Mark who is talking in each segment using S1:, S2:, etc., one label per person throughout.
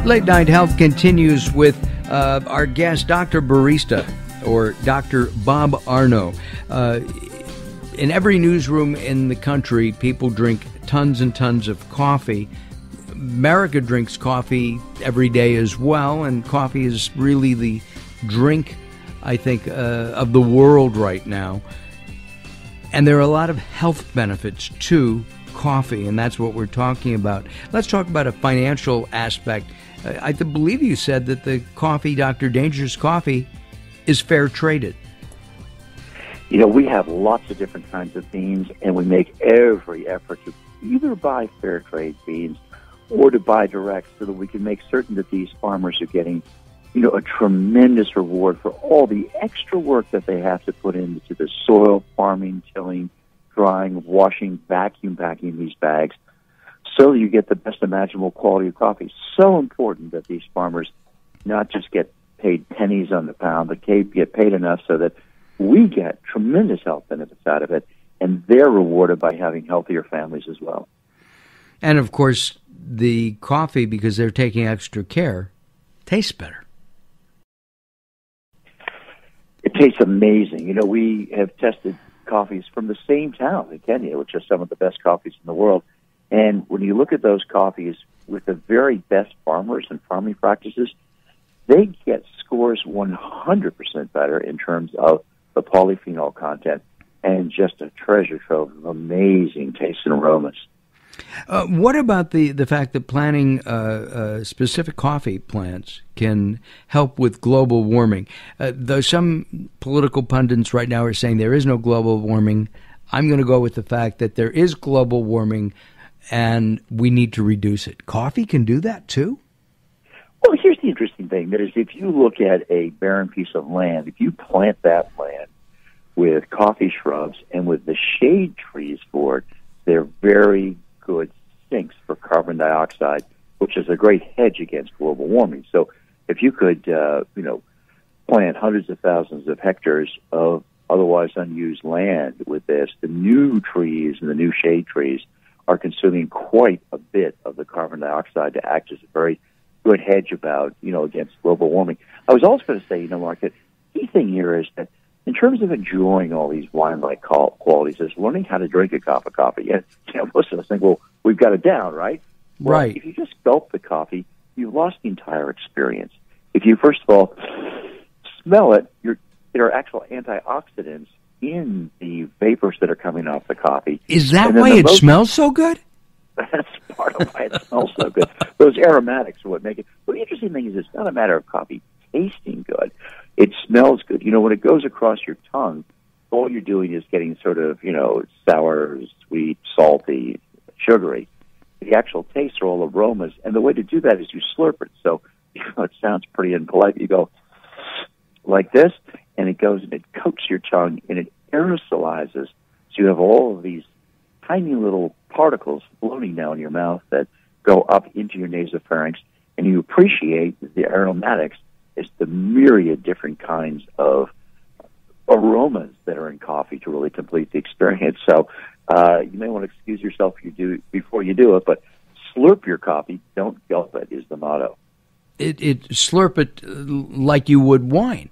S1: Late Night Health continues with our guest, Dr. Barista, or Dr. Bob Arnot. In every newsroom in the country, people drink tons and tons of coffee. America drinks coffee every day as well, and coffee is really the drink, I think, of the world right now. And there are a lot of health benefits to coffee, and that's what we're talking about. Let's talk about a financial aspect. I believe you said that the coffee, Dr. Dangerous Coffee, is fair traded.
S2: You know, we have lots of different kinds of beans, and we make every effort to either buy fair trade beans or to buy direct so that we can make certain that these farmers are getting, a tremendous reward for all the extra work that they have to put into the soil, farming, tilling, drying, washing, vacuum packing these bags, so you get the best imaginable quality of coffee. So important that these farmers not just get paid pennies on the pound, but get paid enough so that we get tremendous health benefits out of it, and they're rewarded by having healthier families as well.
S1: And, of course, the coffee, because they're taking extra care, tastes better.
S2: It tastes amazing. We have tested coffees from the same town in Kenya, which are some of the best coffees in the world. And when you look at those coffees with the very best farmers and farming practices, they get scores 100% better in terms of the polyphenol content and just a treasure trove of amazing tastes and aromas.
S1: What about the fact that planting specific coffee plants can help with global warming? Though some political pundits right now are saying there is no global warming, I'm going to go with the fact that there is global warming and we need to reduce it. Coffee can do that too?
S2: Well, here's the interesting thing. That is, if you look at a barren piece of land, if you plant that land with coffee shrubs and with the shade trees for it, they're very good sinks for carbon dioxide, which is a great hedge against global warming. So if you could, plant hundreds of thousands of hectares of otherwise unused land with this, the new trees and the new shade trees are consuming quite a bit of the carbon dioxide to act as a very good hedge against global warming. I was also going to say, Mark, that the key thing here is that in terms of enjoying all these wine-like qualities, is learning how to drink a cup of coffee. And most of us think, well, we've got it down, right? Well,
S1: right.
S2: If you just gulp the coffee, you've lost the entire experience. If you, first of all, smell it, there are actual antioxidants in the vapors that are coming off the coffee.
S1: Is that why it smells so good?
S2: That's part of why it smells so good. Those aromatics are what make it. But the interesting thing is it's not a matter of coffee tasting good. It smells good. When it goes across your tongue, all you're doing is getting sort of, sour, sweet, salty, sugary. The actual tastes are all aromas. And the way to do that is you slurp it. So, it sounds pretty impolite. You go like this, and it goes and it coats your tongue, and it aerosolizes. So you have all of these tiny little particles floating down your mouth that go up into your nasopharynx, and you appreciate the aromatics as the myriad different kinds of aromas that are in coffee to really complete the experience. So you may want to excuse yourself before you do it, but slurp your coffee, don't gulp it, is the motto.
S1: It slurp it like you would wine.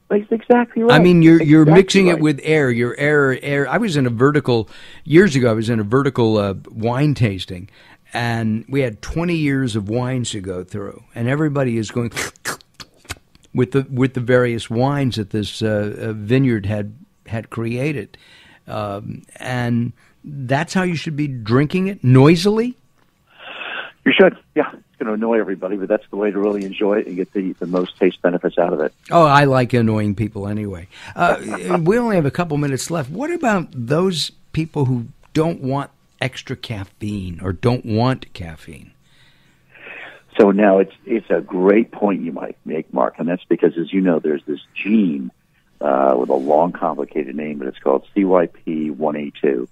S2: That's exactly right.
S1: I mean, you're
S2: exactly
S1: mixing
S2: right.
S1: it with air. Your air. I was in a vertical years ago. I was in a vertical wine tasting, and we had 20 years of wines to go through, and everybody is going with the various wines that this vineyard had created, and that's how you should be drinking it noisily.
S2: You should, yeah. It's going to annoy everybody, but that's the way to really enjoy it and get the most taste benefits out of it.
S1: Oh, I like annoying people anyway. We only have a couple minutes left. What about those people who don't want extra caffeine or don't want caffeine?
S2: So now it's a great point you might make, Mark, and that's because, as you know, there's this gene with a long, complicated name, but it's called CYP1A2.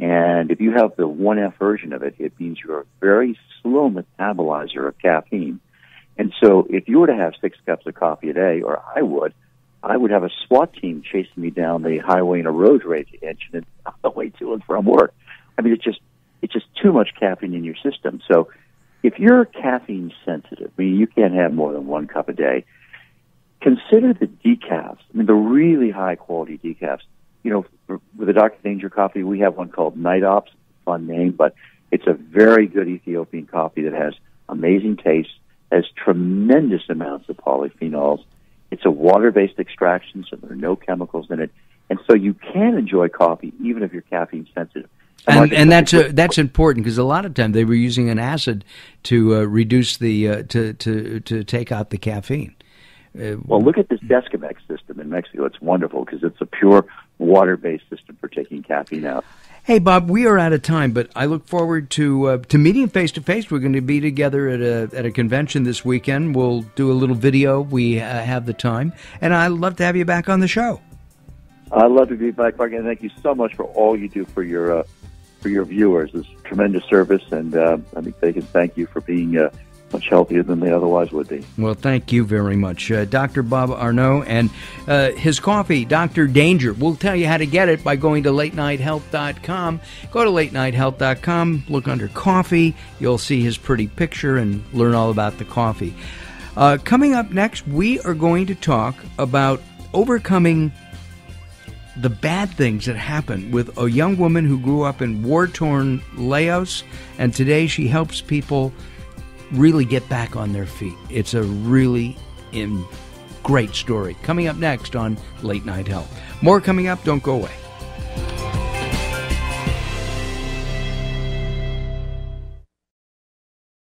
S2: And if you have the 1F version of it, it means you're a very slow metabolizer of caffeine. And so if you were to have 6 cups of coffee a day, or I would have a SWAT team chasing me down the highway in a road rage engine on the way to and from work. I mean, it's just too much caffeine in your system. So if you're caffeine sensitive, I mean, you can't have more than 1 cup a day, consider the decafs. I mean, the really high-quality decafs. You know, with the Dr. Danger coffee, we have one called Night Ops. Fun name, but it's a very good Ethiopian coffee that has amazing taste, has tremendous amounts of polyphenols. It's a water-based extraction, so there are no chemicals in it. And so you can enjoy coffee even if you're caffeine sensitive.
S1: And that's important, because a lot of times they were using an acid to reduce the to take out the caffeine.
S2: Well, look at this Descamex system in Mexico. It's wonderful because it's a pure water-based system for taking caffeine out.
S1: Hey, Bob, we are out of time, but I look forward to meeting face to face. We're going to be together at a convention this weekend. We'll do a little video. We have the time, and I'd love to have you back on the show.
S2: I'd love to be back, Mark, and thank you so much for all you do for your viewers. It's tremendous service, and I think they can thank you for being much healthier than they otherwise would be.
S1: Well, thank you very much. Dr. Bob Arnot and his coffee, Dr. Danger. We'll tell you how to get it by going to latenighthealth.com. Go to latenighthealth.com, look under coffee. You'll see his pretty picture and learn all about the coffee. Coming up next, we are going to talk about overcoming the bad things that happen with a young woman who grew up in war-torn Laos, and today she helps people really get back on their feet. It's a really great story. Coming up next on Late Night Health. More coming up. Don't go away.